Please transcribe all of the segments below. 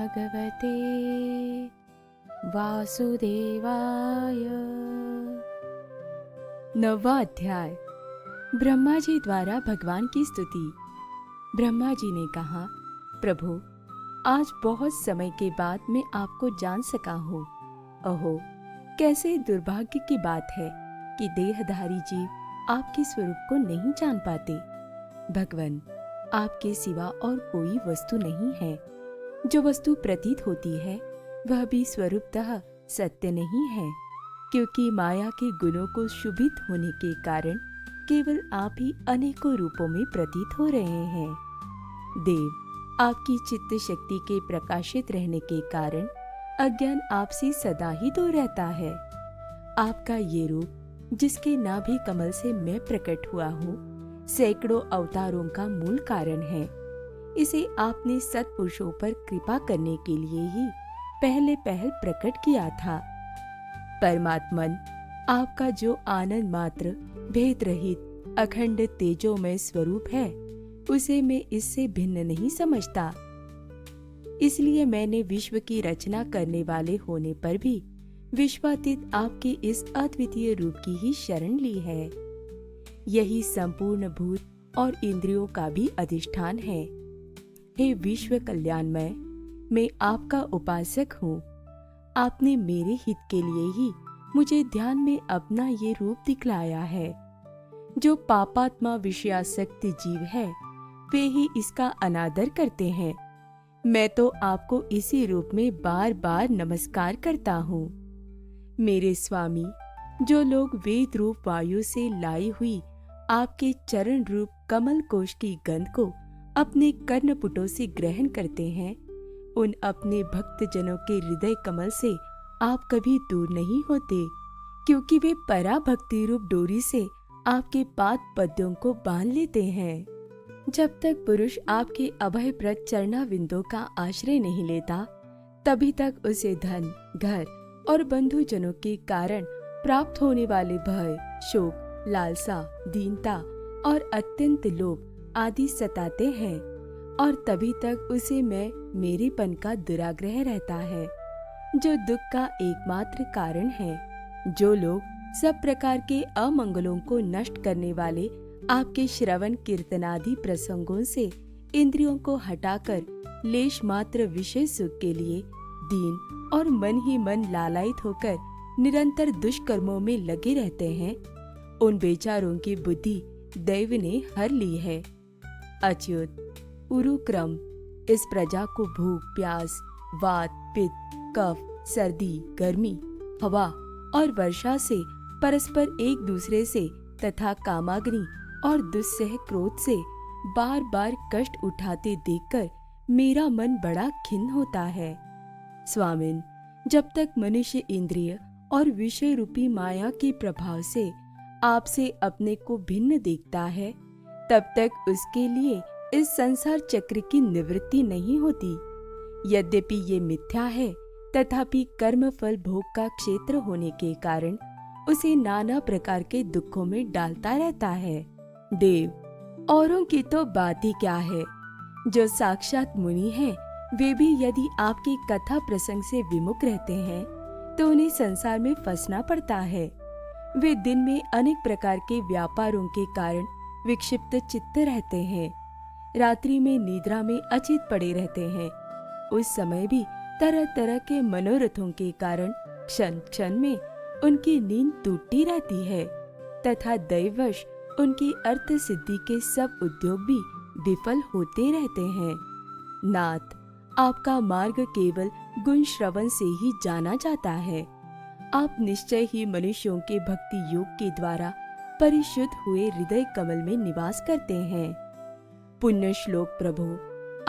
भगवते वासुदेवाय। नौवां अध्याय। ब्रह्मा जी द्वारा भगवान की स्तुति। ब्रह्मा जी ने कहा, प्रभु, आज बहुत समय के बाद मैं आपको जान सका हूँ। अहो, कैसे दुर्भाग्य की बात है कि देहधारी जीव आपके स्वरूप को नहीं जान पाते। भगवान, आपके सिवा और कोई वस्तु नहीं है। जो वस्तु प्रतीत होती है वह भी स्वरूपतः सत्य नहीं है, क्योंकि माया के गुणों को शुभित होने के कारण केवल आप ही अनेकों रूपों में प्रतीत हो रहे हैं। देव, आपकी चित्त शक्ति के प्रकाशित रहने के कारण अज्ञान आपसे सदा ही दूर रहता है। आपका ये रूप, जिसके नाभि कमल से मैं प्रकट हुआ हूँ, सैकड़ों अवतारों का मूल कारण है। इसे आपने सत्पुरुषों पर कृपा करने के लिए ही पहले प्रकट किया था। परमात्मन, आपका जो आनंद मात्र, भेद रहित, अखंड तेजोमय स्वरूप है, उसे मैं इससे भिन्न नहीं समझता। इसलिए मैंने विश्व की रचना करने वाले होने पर भी विश्वातीत आपके इस अद्वितीय रूप की ही शरण ली है। यही संपूर्ण भूत और इंद्रियों का भी अधिष्ठान है। हे विश्व कल्याणमय, मैं आपका उपासक हूँ। आपने मेरे हित के लिए ही मुझे ध्यान में अपना ये रूप दिखलाया है। जो पापात्मा विषयासक्त जीव है, वे ही इसका अनादर करते हैं। मैं तो आपको इसी रूप में बार बार नमस्कार करता हूँ। मेरे स्वामी, जो लोग वेद रूप वायु से लाई हुई आपके चरण रूप कमल कोश की गंध को अपने कर्णपुटों से ग्रहण करते हैं, उन अपने भक्त जनों के हृदय कमल से आप कभी दूर नहीं होते, क्योंकि वे पराभक्ति रूप डोरी से आपके पाद पद्यों को बांध लेते हैं। जब तक पुरुष आपके अभयप्रद चरणाविंदों का आश्रय नहीं लेता, तभी तक उसे धन, घर और बंधुजनों के कारण प्राप्त होने वाले भय, शोक, लालसा, दीनता और अत्यंत लोभ आदि सताते हैं, और तभी तक उसे मैं मेरेपन का दुराग्रह रहता है, जो दुख का एकमात्र कारण है। जो लोग सब प्रकार के अमंगलों को नष्ट करने वाले आपके श्रवण कीर्तनादि प्रसंगों से इंद्रियों को हटाकर लेश मात्र विषय सुख के लिए दीन और मन ही मन लालायित होकर निरंतर दुष्कर्मों में लगे रहते हैं, उन बेचारों की बुद्धि दैव ने हर ली है। अच्युत, उरुक्रम, इस प्रजा को भूख, प्यास, वात, पित्त, कफ, सर्दी, गर्मी, हवा और वर्षा से परस्पर एक दूसरे से तथा कामाग्नि और दुस्सह क्रोध से बार बार कष्ट उठाते देखकर मेरा मन बड़ा खिन्न होता है। स्वामिन, जब तक मनुष्य इंद्रिय और विषय रूपी माया के प्रभाव से आपसे अपने को भिन्न देखता है, तब तक उसके लिए इस संसार चक्र की निवृत्ति नहीं होती। यद्यपि ये मिथ्या है, तथापि कर्म फल भोग का क्षेत्र होने के कारण उसे नाना प्रकार के दुखों में डालता रहता है। देव, औरों की तो बात ही क्या है। जो साक्षात मुनि हैं, वे भी यदि आपकी कथा प्रसंग से विमुख रहते हैं, तो उन्हें संसार में फंसना पड़ता है। वे दिन में अनेक प्रकार के व्यापारों के कारण विक्षिप्त चित्त रहते हैं, रात्रि में निद्रा में अचित पड़े रहते हैं। उस समय भी तरह तरह के मनोरथों के कारण क्षण क्षण में उनकी नींद टूटती रहती है, तथा दैववश उनकी अर्थ सिद्धि के सब उद्योग भी विफल होते रहते हैं। नाथ, आपका मार्ग केवल गुण श्रवण से ही जाना जाता है। आप निश्चय ही मनुष्यों के भक्ति योग के द्वारा परिशुद्ध हुए हृदय कमल में निवास करते हैं। पुण्य श्लोक प्रभु,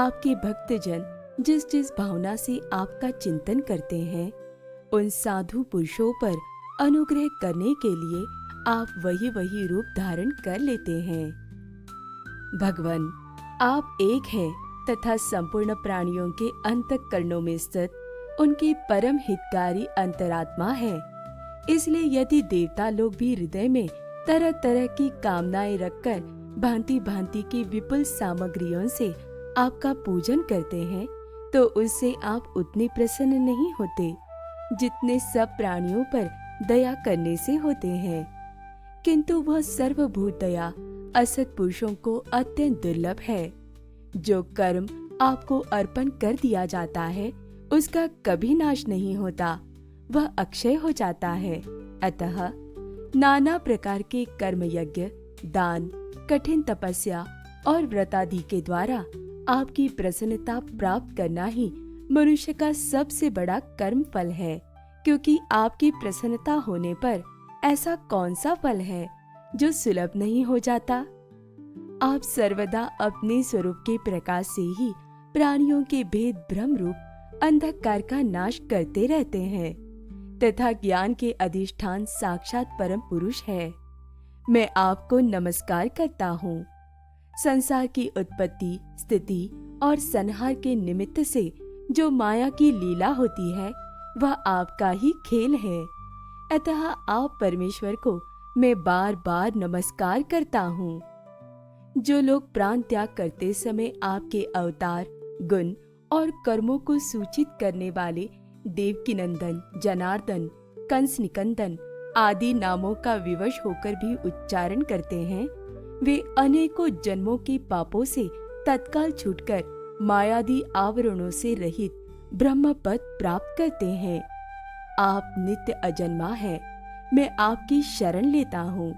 आपके भक्तजन जिस जिस भावना से आपका चिंतन करते हैं, उन साधु पुरुषों पर अनुग्रह करने के लिए आप वही वही रूप धारण कर लेते हैं। भगवान, आप एक हैं तथा संपूर्ण प्राणियों के अंतःकरणों में स्थित उनके परम हितकारी अंतरात्मा है। इसलिए यदि देवता लोग भी हृदय में तरह तरह की कामनाएं रखकर भांति भांति की विपुल सामग्रियों से आपका पूजन करते हैं, तो उससे आप उतने प्रसन्न नहीं होते जितने सब प्राणियों पर दया करने से होते हैं। किंतु वह सर्वभूत दया असत पुरुषों को अत्यंत दुर्लभ है। जो कर्म आपको अर्पण कर दिया जाता है उसका कभी नाश नहीं होता, वह अक्षय हो जाता है। अतः नाना प्रकार के कर्म यज्ञ, दान, कठिन तपस्या और व्रतादि के द्वारा आपकी प्रसन्नता प्राप्त करना ही मनुष्य का सबसे बड़ा कर्म फल है। क्योंकि आपकी प्रसन्नता होने पर ऐसा कौन सा फल है जो सुलभ नहीं हो जाता। आप सर्वदा अपने स्वरूप के प्रकाश से ही प्राणियों के भेद भ्रम रूप अंधकार का नाश करते रहते हैं तथा ज्ञान के अधिष्ठान साक्षात परम पुरुष है। मैं आपको नमस्कार करता हूँ। संसार की उत्पत्ति, स्थिति और संहार के निमित्त से जो माया की लीला होती है वह आपका ही खेल है। अतः आप परमेश्वर को मैं बार बार नमस्कार करता हूँ। जो लोग प्राण त्याग करते समय आपके अवतार, गुण और कर्मों को सूचित करने वाले देवकीनंदन, जनार्दन, कंस निकंदन आदि नामों का विवश होकर भी उच्चारण करते हैं, वे अनेकों जन्मों के पापों से तत्काल छूटकर मायादी आवरणों से रहित ब्रह्म पद प्राप्त करते हैं। आप नित्य अजन्मा है, मैं आपकी शरण लेता हूँ।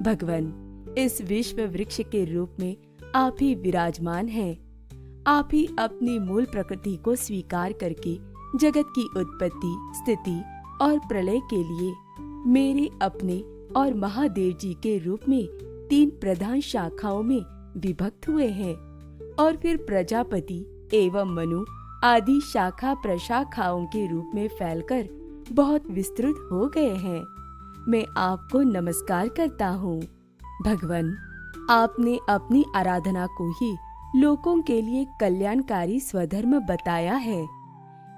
भगवान, इस विश्व वृक्ष के रूप में आप ही विराजमान हैं। आप ही अपनी मूल प्रकृति को स्वीकार करके जगत की उत्पत्ति, स्थिति और प्रलय के लिए मेरे अपने और महादेव जी के रूप में 3 प्रधान शाखाओं में विभक्त हुए हैं और फिर प्रजापति एवं मनु आदि शाखा प्रशाखाओं के रूप में फैलकर बहुत विस्तृत हो गए हैं। मैं आपको नमस्कार करता हूँ। भगवान, आपने अपनी आराधना को ही लोगों के लिए कल्याणकारी स्वधर्म बताया है,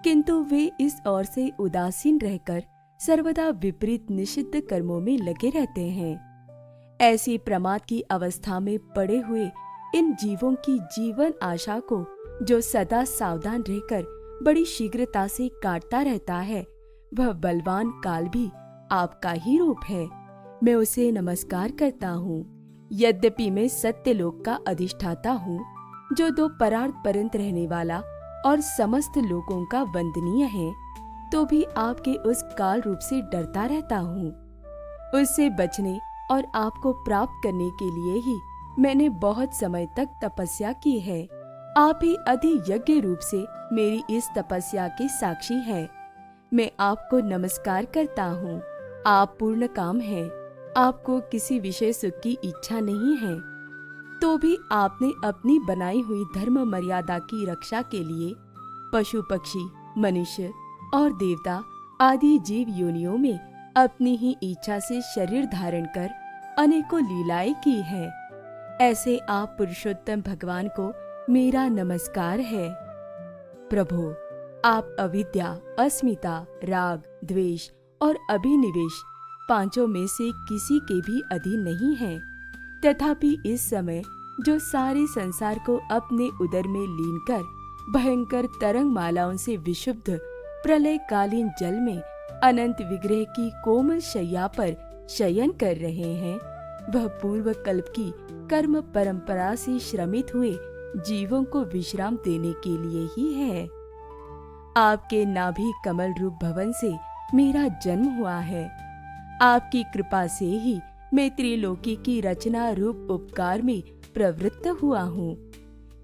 किंतु वे इस ओर से उदासीन रहकर सर्वदा विपरीत निषिद्ध कर्मों में लगे रहते हैं। ऐसी प्रमाद की अवस्था में पड़े हुए इन जीवों की जीवन आशा को जो सदा सावधान रहकर बड़ी शीघ्रता से काटता रहता है, वह बलवान काल भी आपका ही रूप है। मैं उसे नमस्कार करता हूँ। यद्यपि मैं सत्यलोक का अधिष्ठाता हूँ, जो 2 परार्थ पर्यंत रहने वाला और समस्त लोगों का वंदनीय है, तो भी आपके उस काल रूप से डरता रहता हूँ। उससे बचने और आपको प्राप्त करने के लिए ही मैंने बहुत समय तक तपस्या की है। आप ही अधियज्ञ रूप से मेरी इस तपस्या के साक्षी है। मैं आपको नमस्कार करता हूँ। आप पूर्ण काम हैं। आपको किसी विषय सुख की इच्छा नहीं है, तो भी आपने अपनी बनाई हुई धर्म मर्यादा की रक्षा के लिए पशु पक्षी, मनुष्य और देवता आदि जीव योनियों में अपनी ही इच्छा से शरीर धारण कर अनेकों लीलाएं की हैं। ऐसे आप पुरुषोत्तम भगवान को मेरा नमस्कार है। प्रभु, आप अविद्या, अस्मिता, राग, द्वेष और अभिनिवेश 5 में से किसी के भी अधीन नहीं हैं। तथापि इस समय जो सारे संसार को अपने उदर में लीन कर भयंकर तरंग मालाओं से विशुद्ध प्रलयकालीन जल में अनंत विग्रह की कोमल शैया पर शयन कर रहे हैं, वह पूर्व कल्प की कर्म परंपरा से श्रमित हुए जीवों को विश्राम देने के लिए ही है। आपके नाभि कमल रूप भवन से मेरा जन्म हुआ है। आपकी कृपा से ही मैं त्रिलोकी की रचना रूप उपकार में प्रवृत्त हुआ हूँ।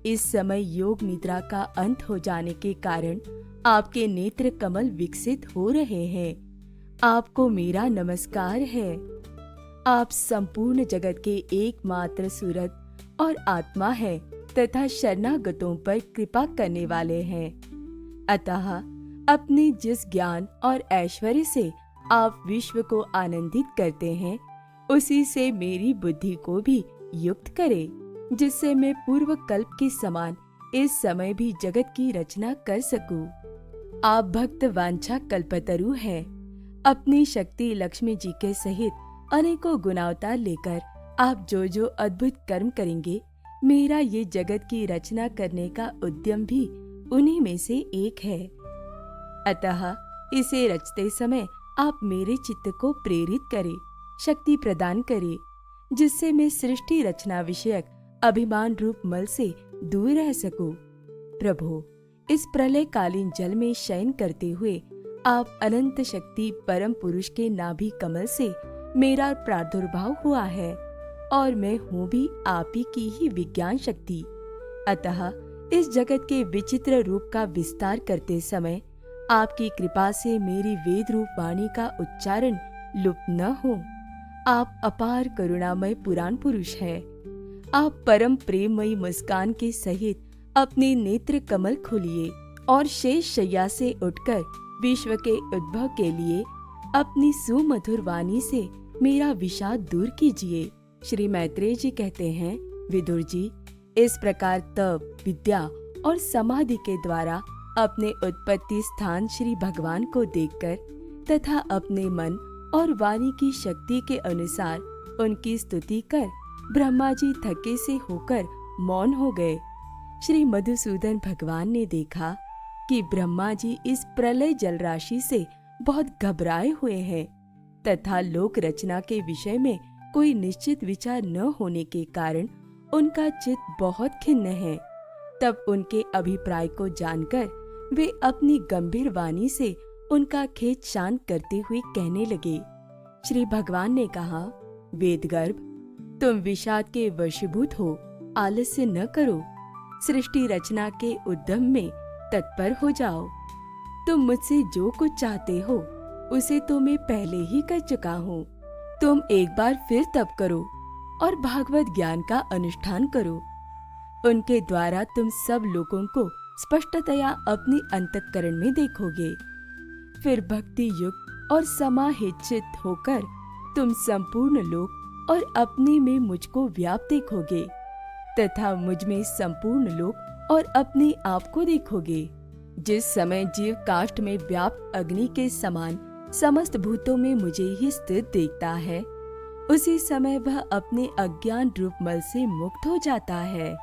इस समय योग निद्रा का अंत हो जाने के कारण आपके नेत्र कमल विकसित हो रहे हैं। आपको मेरा नमस्कार है। आप संपूर्ण जगत के एकमात्र सूरत और आत्मा है तथा शरणागतों पर कृपा करने वाले हैं। अतः अपने जिस ज्ञान और ऐश्वर्य से आप विश्व को आनंदित करते हैं, उसी से मेरी बुद्धि को भी युक्त करें, जिससे मैं पूर्व कल्प के समान इस समय भी जगत की रचना कर सकूं। आप भक्त वांछा कल्पतरु हैं। अपनी शक्ति लक्ष्मी जी के सहित अनेकों गुणावतार लेकर आप जो जो अद्भुत कर्म करेंगे, मेरा ये जगत की रचना करने का उद्यम भी उन्हीं में से एक है। अतः इसे रचते समय आप मेरे चित्त को प्रेरित करें, शक्ति प्रदान करें, जिससे मैं सृष्टि रचना विषयक अभिमान रूप मल से दूर रह सकूं। प्रभु, इस प्रलयकालीन जल में शयन करते हुए आप अनंत शक्ति परम पुरुष के नाभि कमल से मेरा प्रादुर्भाव हुआ है और मैं हूँ भी आप ही की ही विज्ञान शक्ति। अतः इस जगत के विचित्र रूप का विस्तार करते समय आपकी कृपा से मेरी वेद रूप वाणी का उच्चारण लुप्त न हो। आप अपार करुणामय पुराण पुरुष हैं। आप परम प्रेममयी मुस्कान के सहित अपने नेत्र कमल खोलिए और शेष शैया से उठकर विश्व के उद्भव के लिए अपनी सुमधुर वाणी से मेरा विषाद दूर कीजिए। श्री मैत्रेय जी कहते हैं, विदुर जी, इस प्रकार तप, विद्या और समाधि के द्वारा अपने उत्पत्ति स्थान श्री भगवान को देखकर तथा अपने मन और वाणी की शक्ति के अनुसार उनकी स्तुति कर ब्रह्मा जी थके से होकर मौन हो गए। श्री मधुसूदन भगवान ने देखा कि ब्रह्मा जी इस प्रलय जल राशि से बहुत घबराए हुए हैं तथा लोक रचना के विषय में कोई निश्चित विचार न होने के कारण उनका चित्त बहुत खिन्न है। तब उनके अभिप्राय को जानकर वे अपनी गंभीर वाणी से उनका खेद शांत करते हुए कहने लगे। श्री भगवान ने कहा, वेदगर्भ, तुम विषाद के वशीभूत हो, आलस्य न करो, सृष्टि रचना के उद्यम में तत्पर हो जाओ। तुम मुझसे जो कुछ चाहते हो उसे तो मैं पहले ही कर चुका हूँ। तुम एक बार फिर तप करो और भागवत ज्ञान का अनुष्ठान करो। उनके द्वारा तुम सब लोगों को स्पष्टतया अपने अंतःकरण में देखोगे। फिर भक्ति युक्त और समाहित चित्त होकर तुम संपूर्ण लोक और अपने में मुझको व्याप्त देखोगे तथा मुझ में संपूर्ण लोक और अपने आप को देखोगे। जिस समय जीव काष्ठ में व्याप्त अग्नि के समान समस्त भूतों में मुझे ही स्थित देखता है, उसी समय वह अपने अज्ञान रूप मल से मुक्त हो जाता है।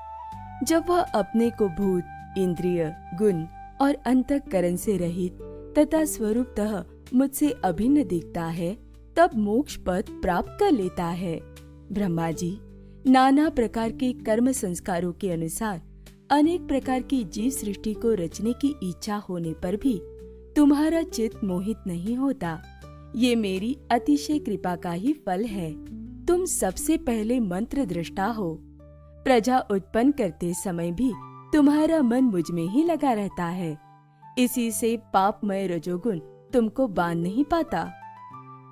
जब वह अपने को भूत, इंद्रिय, गुण और अंतःकरण से रहित तथा स्वरूपतः मुझसे अभिन्न दिखता है, तब मोक्ष पद प्राप्त कर लेता है। ब्रह्मा जी, नाना प्रकार के कर्म संस्कारों के अनुसार अनेक प्रकार की जीव सृष्टि को रचने की इच्छा होने पर भी तुम्हारा चित्त मोहित नहीं होता। ये मेरी अतिशय कृपा का ही फल है। तुम सबसे पहले मंत्र दृष्टा हो। प्रजा उत्पन्न करते समय भी तुम्हारा मन मुझ में ही लगा रहता है। इसी से पापमय रजोगुण तुमको बांध नहीं पाता।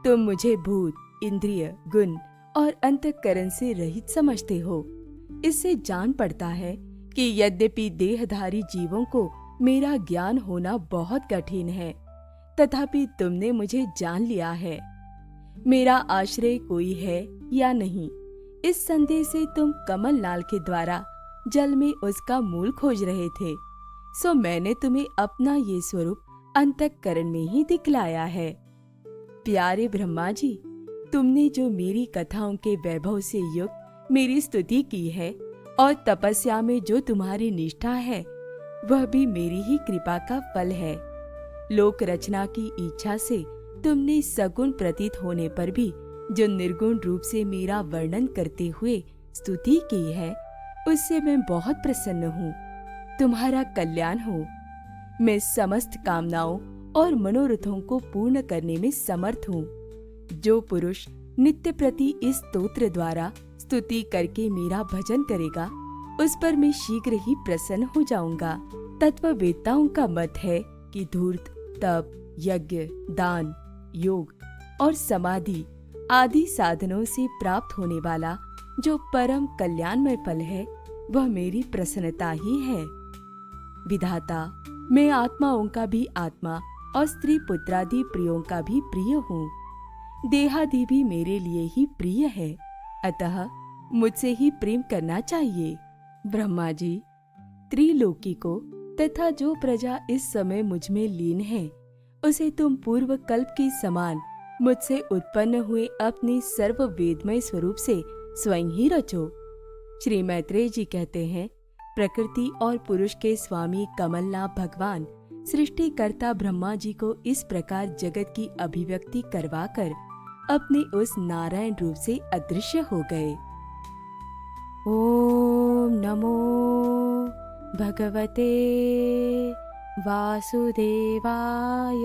तुम मुझे भूत, इंद्रिय, गुण और अंतःकरण से रहित समझते हो। इससे जान पड़ता है कि यद्यपि देहधारी जीवों को मेरा ज्ञान होना बहुत कठिन है, तथापि तुमने मुझे जान लिया है। मेरा आश्रय कोई है या नहीं, इस संदेह से तुम कमल नाल के द्वारा जल में उसका मूल खोज रहे थे। सो मैंने तुम्हें अपना ये स्वरूप अंतःकरण में ही दिखलाया है। प्यारे ब्रह्मा जी, तुमने जो मेरी कथाओं के वैभव से युक्त मेरी स्तुति की है और तपस्या में जो तुम्हारी निष्ठा है, वह भी मेरी ही कृपा का फल है। लोक रचना की इच्छा से तुमने सगुण प्रतीत होने पर भी जो निर्गुण रूप से मेरा वर्णन करते हुए स्तुति की है, उससे मैं बहुत प्रसन्न हूँ। तुम्हारा कल्याण हो। मैं समस्त कामनाओं और मनोरथों को पूर्ण करने में समर्थ हूँ। जो पुरुष नित्य प्रति इस स्तोत्र द्वारा स्तुति करके मेरा भजन करेगा, उस पर मैं शीघ्र ही प्रसन्न हो जाऊंगा। तत्ववेत्ताओं का मत है कि धूर्त, तप, यज्ञ, दान, योग और समाधि आदि साधनों से प्राप्त होने वाला जो परम कल्याणमय फल है, वह मेरी प्रसन्नता ही है। विधाता, मैं आत्माओं का भी आत्मा और स्त्री पुत्रादि प्रियों का भी प्रिय हूँ। देहादि भी मेरे लिए ही प्रिय है, अतः मुझसे ही प्रेम करना चाहिए। ब्रह्मा जी, त्रिलोकी को तथा जो प्रजा इस समय मुझ में लीन है, उसे तुम पूर्व कल्प के समान मुझसे उत्पन्न हुए अपने सर्व वेदमय स्वरूप से स्वयं ही रचो। श्री मैत्रेय जी कहते हैं, प्रकृति और पुरुष के स्वामी कमलनाथ भगवान सृष्टिकर्ता ब्रह्मा जी को इस प्रकार जगत की अभिव्यक्ति करवाकर अपने उस नारायण रूप से अदृश्य हो गए। ओम नमो भगवते वासुदेवाय।